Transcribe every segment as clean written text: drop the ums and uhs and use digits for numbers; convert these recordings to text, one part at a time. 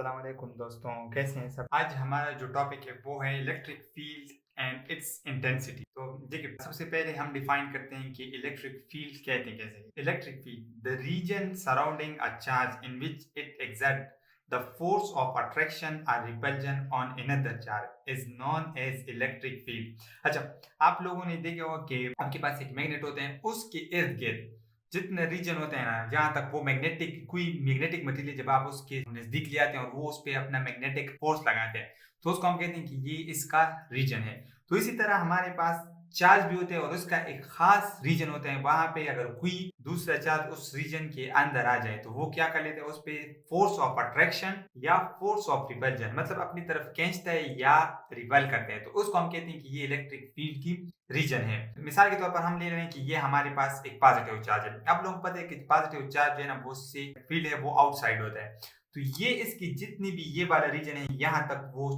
अस्सलाम वालेकुम दोस्तों, कैसे हैं सब। आज हमारा जो टॉपिक है वो है electric field and it's intensity. तो देखिए, सबसे पहले हम डिफाइन करते हैं कि इलेक्ट्रिक फील्ड कहते हैं कैसे। Electric field the region surrounding a charge in which it exert the force of attraction or repulsion on another charge is known as electric field. अच्छा, आप लोगों ने देखा होगा कि आपके पास एक मैग्नेट होते हैं, उसके इर्द गिर्द जितने रीजन होते हैं ना, जहां तक वो मैग्नेटिक कोई मैग्नेटिक मटेरियल जब आप उसके नजदीक ले आते हैं और वो उस पर अपना मैग्नेटिक फोर्स लगाते हैं, तो उसको हम कहते हैं कि ये इसका रीजन है। तो इसी तरह हमारे पास चार्ज भी होते हैं और उसका एक खास रीजन होता है। वहां पे अगर कोई दूसरा चार्ज उस रीजन के अंदर आ जाए तो वो क्या कर लेते हैं, उस पे फोर्स ऑफ अट्रैक्शन या फोर्स ऑफ रिपल्जन, मतलब अपनी तरफ खींचता है या रिपल करता है, तो उसको हम कहते हैं कि ये इलेक्ट्रिक फील्ड की रीजन है। मिसाल के तौर पर हम ले रहे हैं कि ये हमारे पास एक पॉजिटिव चार्ज है। अब लोगों को पता है कि पॉजिटिव चार्ज जो है ना, वो से फील्ड है वो आउटसाइड होता है। तो ये इसकी जितनी भी ये वाला रीजन है यहाँ तक वो,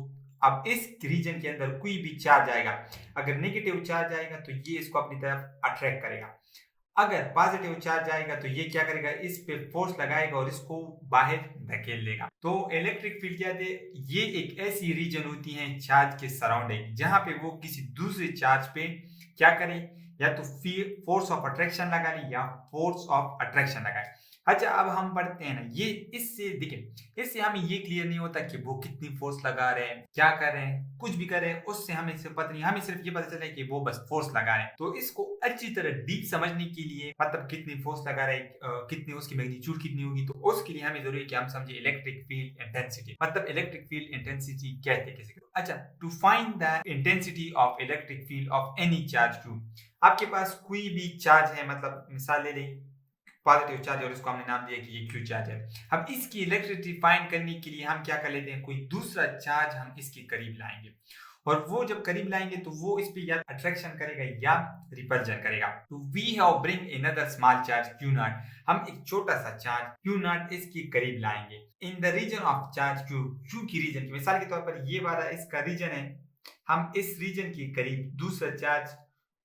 अब इस रीजन के अंदर कोई भी चार्ज आएगा, अगर नेगेटिव चार्ज आएगा तो ये इसको अपनी तरफ अट्रैक्ट करेगा। अगर पॉजिटिव चार्ज आएगा तो ये क्या करेगा, इस पे फोर्स लगाएगा और इसको बाहर धकेल देगा। तो इलेक्ट्रिक फील्ड क्या है, ये एक ऐसी रीजन होती है चार्ज के सराउंडिंग जहां पे वो किसी दूसरे चार्ज पे क्या करे, या तो फोर्स ऑफ अट्रैक्शन लगा ले या फोर्स ऑफ अट्रैक्शन लगाए। अच्छा, अब हम पढ़ते हैं ना, ये इससे देखिए, इससे हमें ये क्लियर नहीं होता कि वो कितनी फोर्स लगा रहे हैं, क्या कर रहे हैं, कुछ भी कर रहे हैं, उससे हमें सिर्फ पता नहीं, हमें सिर्फ ये पता चला है कि वो बस फोर्स लगा रहे हैं। तो इसको अच्छी तरह डीप समझने के लिए, मतलब कितनी फोर्स लगा रहे हैं, कितनी उसकी मैग्नीट्यूड कितनी होगी, तो उसके लिए हमें जरूरी है कि हम समझे इलेक्ट्रिक फील्ड इंटेंसिटी, मतलब इलेक्ट्रिक फील्ड इंटेंसिटी कहते हैं किसी को। अच्छा, to find the intensity of electric field of any charge q, आपके पास कोई भी चार्ज है, मतलब मिसाल ले लें पॉजिटिव चार्ज और इसको हमने नाम दिया कि ये क्यू चार्ज है। हम इसकी इलेक्ट्रिसिटी फाइंड करने के लिए हम क्या कर लेते हैं, कोई दूसरा चार्ज हम इसके करीब लाएंगे, और वो जब करीब लाएंगे तो वो इस पे या अट्रैक्शन करेगा या रिपल्जन करेगा। तो we have bring another small charge q naught, हम एक छोटा सा चार्ज क्यू नॉट इसके करीब लाएंगे in the region of charge q, q की रीजन की। मिसाल के तौर पर ये वाला इसका रीजन है, हम इस रीजन के करीब दूसरा चार्ज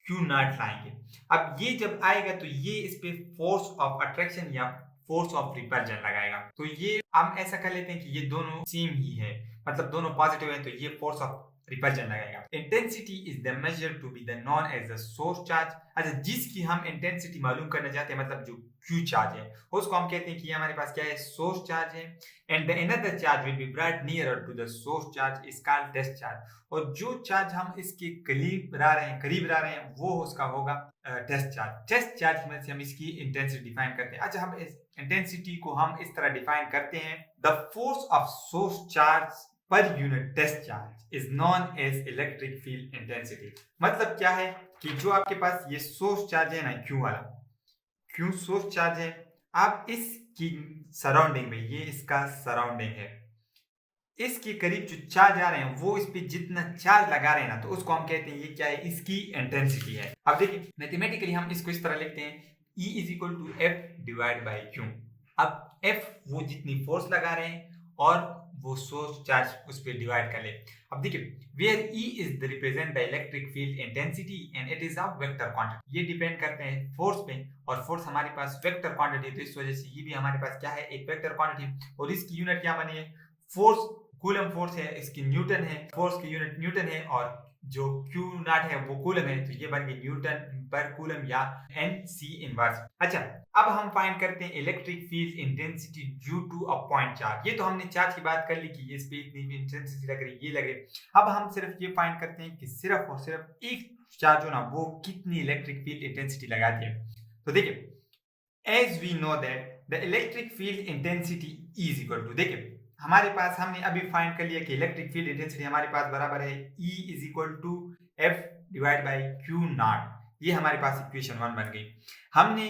क्यू नॉट लाएंगे। अब ये जब आएगा तो ये इस पे फोर्स ऑफ अट्रैक्शन या फोर्स ऑफ रिपल्जन लगाएगा। तो ये हम ऐसा कर लेते हैं कि ये दोनों सेम ही है, मतलब दोनों पॉजिटिव है, तो ये फोर्स ऑफ रिपल्जन लगाएगा। Intensity is the measure to be the known as the source charge. अच्छा, जिसकी हम इंटेंसिटी मालूम करना चाहते हैं, मतलब जो क्यू चार्ज है, उसको हम कहते हैं कि हमारे पास क्या है, सोर्स चार्ज है। And the another charge will be brought nearer to the source charge is called test charge. और जो चार्ज हम इसके करीब ला रहे हैं वो उसका होगा टेस्ट चार्ज। टेस्ट चार्ज की मदद से हम इसकी इंटेंसिटी डिफाइन करते हैं। अच्छा, हम इस इंटेंसिटी को हम इस तरह डिफाइन करते हैं, the force of source charge per unit test charge is known as electric field intensity. मतलब क्या है कि जो आपके पास ये सोर्स चार्ज है ना, क्यू वाला, क्यू सोर्स चार्ज है, आप इसकी सराउंडिंग में, ये इसका सराउंडिंग है, इसके करीब जो चार्ज आ रहे हैं वो इस पे जितना चार्ज लगा रहे हैं ना, तो उसको हम कहते हैं ये क्या है, इसकी इंटेंसिटी है। अब देखिए, मैथमेटिकली हम इसको इस तरह लिखते हैं, E is equal to F divide by q. अब एफ वो जितनी फोर्स लगा रहे हैं और वो सोर्स चार्ज उस पर डिवाइड कर ले। अब देखिए, where E is the represent the electric field intensity and it is a vector quantity. ये डिपेंड करते हैं फोर्स पे, और फोर्स हमारे पास वेक्टर क्वांटिटी, तो इस वजह से ये भी हमारे पास क्या है, एक वेक्टर क्वांटिटी। और इसकी यूनिट क्या बनी है, फोर्स कूलम फोर्स है, इसकी न्यूटन है, फोर्स की यूनिट न्यूटन है, और जो क्यू नॉट है वो कूलम है, तो ये बन गई न्यूटन पर कूलम या एन सी इनवर्स। अच्छा, अब हम फाइंड करते हैं electric field intensity due to a point charge. ये तो हमने चार्ज की बात कर ली कि इस पे इतनी इंटेंसिटी लग रही, ये लगे। अब हम सिर्फ ये फाइंड करते हैं कि सिर्फ और सिर्फ एक चार्ज हो ना, वो कितनी इलेक्ट्रिक फील्ड इंटेंसिटी लगाती है। तो देखिए, as we know that the electric field intensity is equal to, देखिए हमारे पास हमने अभी फाइंड कर लिया कि इलेक्ट्रिक फील्ड इंटेंसिटी हमारे पास बराबर है E is equal to F divide by q naught. ये हमारे पास इक्वेशन 1 बन गई। हमने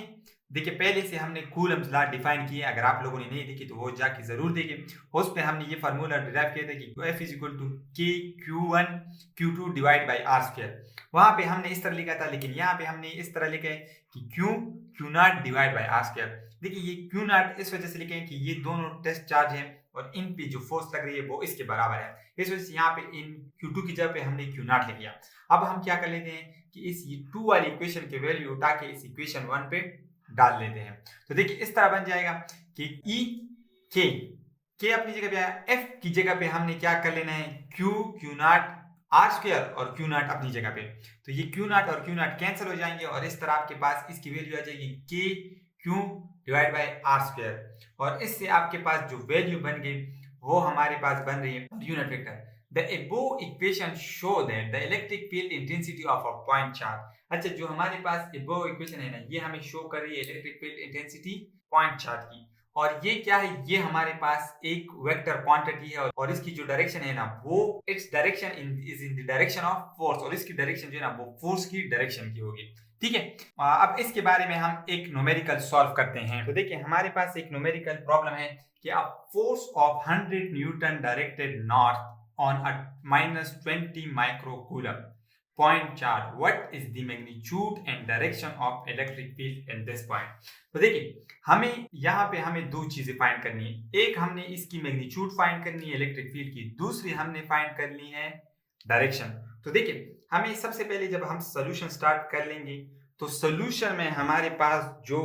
देखिए पहले से हमने कूलम्स लॉ डिफाइन किया, अगर आप लोगों ने नहीं देखी तो वो जाके जरूर देखें। उस पे हमने ये फार्मूला डिराइव किया था कि एफ इज इक्वल टू के क्यू1 क्यू2 डिवाइड बाई आर स्क्वायर। वहां पे हमने इस तरह लिखा था, लेकिन यहाँ पे हमने इस तरह लिखा है कि q naught divide by r square. देखिए, ये क्यू नॉट इस वजह से लिखे हैं कि ये दोनों टेस्ट चार्ज हैं और इन पे जो फोर्स लग रही है वो इसके बराबर है, इस वजह से यहाँ पे इन Q2 की जगह पे हमने Q नॉट लिख लिया। अब हम क्या कर लेते हैं कि इस 2 वाली इक्वेशन के वैल्यू उठा के इस इक्वेशन 1 पे डाल लेते हैं। तो देखिए, इस तरह बन जाएगा कि E K के अपनी जगह पे आया, एफ की जगह पे हमने क्या कर लेना है, क्यू नॉट आर स्क्वायर और क्यू नॉट अपनी जगह पे, तो ये क्यू नॉट और क्यू नॉट कैंसिल हो जाएंगे और इस तरह आपके पास इसकी वैल्यू आ जाएगी k q divide by r square, और इससे आपके पास जो वैल्यू बन गई वो हमारे पास बन रही है unit vector. The above equation show that the electric field intensity of a point charge। अच्छा, जो हमारे पास above equation है ना, ये हमें शो कर रही है electric field intensity point charge की, और ये क्या है, ये हमारे पास एक वेक्टर क्वांटिटी है और इसकी जो डायरेक्शन है ना, वो its direction is in the direction of force, और इसकी डायरेक्शन जो है ना वो फोर्स की डायरेक्शन की होगी। ठीक है, अब इसके बारे में हम एक न्यूमेरिकल सॉल्व करते हैं। तो देखिए हमारे पास एक न्यूमेरिकल प्रॉब्लम है कि a force of 100 Newton directed north on a minus 20 microcoulomb point charge, what is the magnitude and direction of electric field in this point। तो देखिए हमें यहाँ पे हमें दो चीजें फाइंड करनी है, एक हमने इसकी मैग्नीट्यूड फाइंड करनी है इलेक्ट्रिक फील्ड की, दूसरी हमने फाइंड करनी है डायरेक्शन। तो देखिए हमें सबसे पहले जब हम सोल्यूशन स्टार्ट कर लेंगे तो सोल्यूशन में हमारे पास जो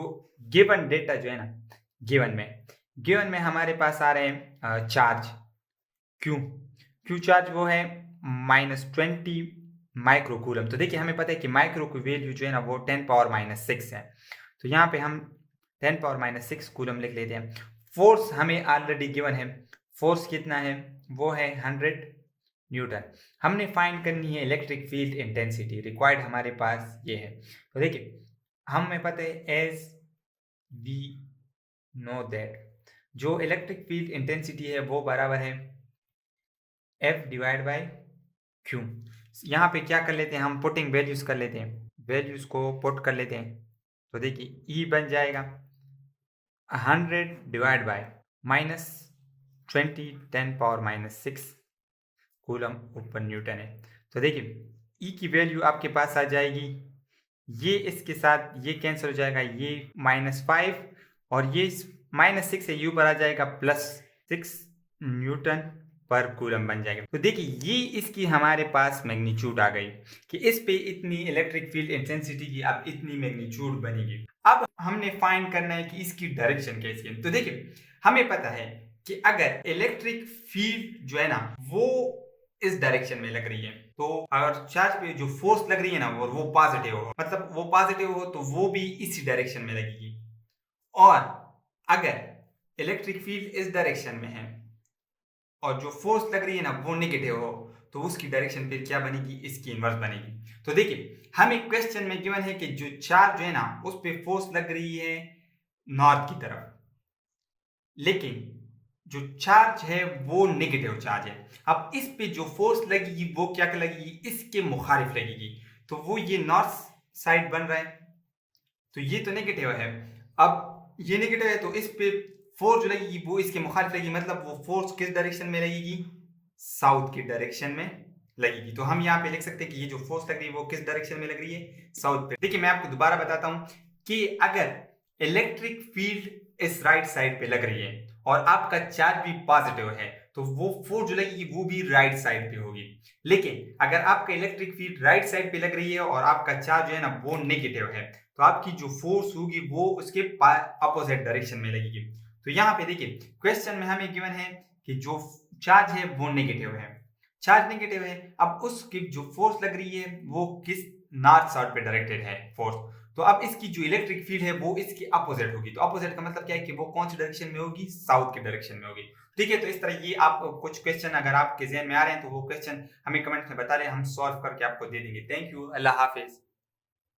गिवन डेटा जो है ना, गिवन में हमारे पास आ रहे हैं चार्ज क्यू चार्ज वो है -20 माइक्रोकूलम। तो देखिए हमें पता है कि माइक्रो की वैल्यू जो है ना वो 10⁻⁶ है, तो यहाँ पे हम 10⁻⁶ कूलम लिख लेते हैं। फोर्स हमें ऑलरेडी गिवन है, फोर्स कितना है, वो है 100 न्यूटन। हमने फाइंड करनी है इलेक्ट्रिक फील्ड इंटेंसिटी, रिक्वायर्ड हमारे पास ये है। तो देखिए हमें पता है एज वी नो दैट जो इलेक्ट्रिक फील्ड इंटेंसिटी है वो बराबर है F डिवाइड बाय Q। यहाँ पे क्या कर लेते हैं, हम पुटिंग वैल्यूज कर लेते हैं, वैल्यूज को पुट कर लेते हैं। तो देखिए E बन जाएगा 100 डिवाइड बाय -20 10⁻⁶ कूलम ऊपर न्यूटन है। तो देखिए E की वैल्यू आपके पास आ जाएगी, ये इसके साथ ये कैंसिल हो जाएगा, ये -5 और ये -6 से ऊपर आ जाएगा +6 न्यूटन पर कूलम बन जाएगा। तो देखिए ये इसकी हमारे पास मैग्नीट्यूड आ गई कि इस पे इतनी इलेक्ट्रिक फील्ड इंटेंसिटी की अब इतनी मैग्नीट्यूड बनेगी। अब हमने फाइंड करना है कि इसकी डायरेक्शन कैसी है। तो देखिए हमें पता है कि अगर इलेक्ट्रिक फील्ड जो है ना वो इस डायरेक्शन में लग रही है, तो अगर चार्ज पे जो फोर्स लग रही है ना वो पॉजिटिव हो, मतलब वो पॉजिटिव हो तो वो भी इसी डायरेक्शन में लगेगी, और अगर इलेक्ट्रिक फील्ड इस डायरेक्शन में है और जो फोर्स लग रही है ना वो नेगेटिव हो, तो उसकी डायरेक्शन फिर क्या बनेगी, इसकी इनवर्स बनेगी। तो देखिए हमें क्वेश्चन में गिवन है कि जो चार्ज जो है ना उस पे फोर्स लग रही है नॉर्थ की तरफ, लेकिन जो चार्ज है वो नेगेटिव चार्ज है। अब इस पे जो फोर्स लगेगी वो क्या लगेगी, इसके मुखारिफ लगेगी, तो वो ये नॉर्थ साइड बन रहा है, तो ये तो नेगेटिव है। अब ये नेगेटिव है तो इस पे फोर्स जो लगेगी वो इसके मुखालिफ लगेगी, मतलब वो फोर्स किस डायरेक्शन में लगेगी, साउथ की डायरेक्शन में लगेगी। तो हम यहाँ पे लिख सकते हैं कि ये जो फोर्स लग रही है वो किस डायरेक्शन में लग रही है, साउथ पे। देखिए मैं आपको दोबारा बताता हूँ कि अगर इलेक्ट्रिक फील्ड इस राइट साइड पे लग रही है और आपका चार्ज भी पॉजिटिव है तो वो फोर्स जो लगेगी वो भी राइट साइड पे होगी। लेकिन अगर आपका इलेक्ट्रिक फील्ड राइट साइड पे लग रही है और आपका चार्ज जो है ना वो नेगेटिव है, तो आपकी जो फोर्स होगी वो उसके अपोजिट डायरेक्शन में लगेगी। तो यहाँ पे देखिए क्वेश्चन में हमें गिवन है कि जो चार्ज है वो नेगेटिव है, चार्ज नेगेटिव है, अब उसकी जो फोर्स लग रही है वो किस नॉर्थ साउथ पे डायरेक्टेड है फोर्स, तो अब इसकी जो इलेक्ट्रिक फील्ड है वो इसकी अपोजिट होगी। तो अपोजिट का मतलब क्या है कि वो कौन सी डायरेक्शन में होगी, साउथ की डायरेक्शन में होगी। ठीक है, तो इस तरह ये आप कुछ क्वेश्चन अगर आपके ज़हन में आ रहे हैं तो वो क्वेश्चन हमें कमेंट में बता रहे हैं, हम सॉल्व करके आपको दे देंगे। Thank you, Allah Hafiz.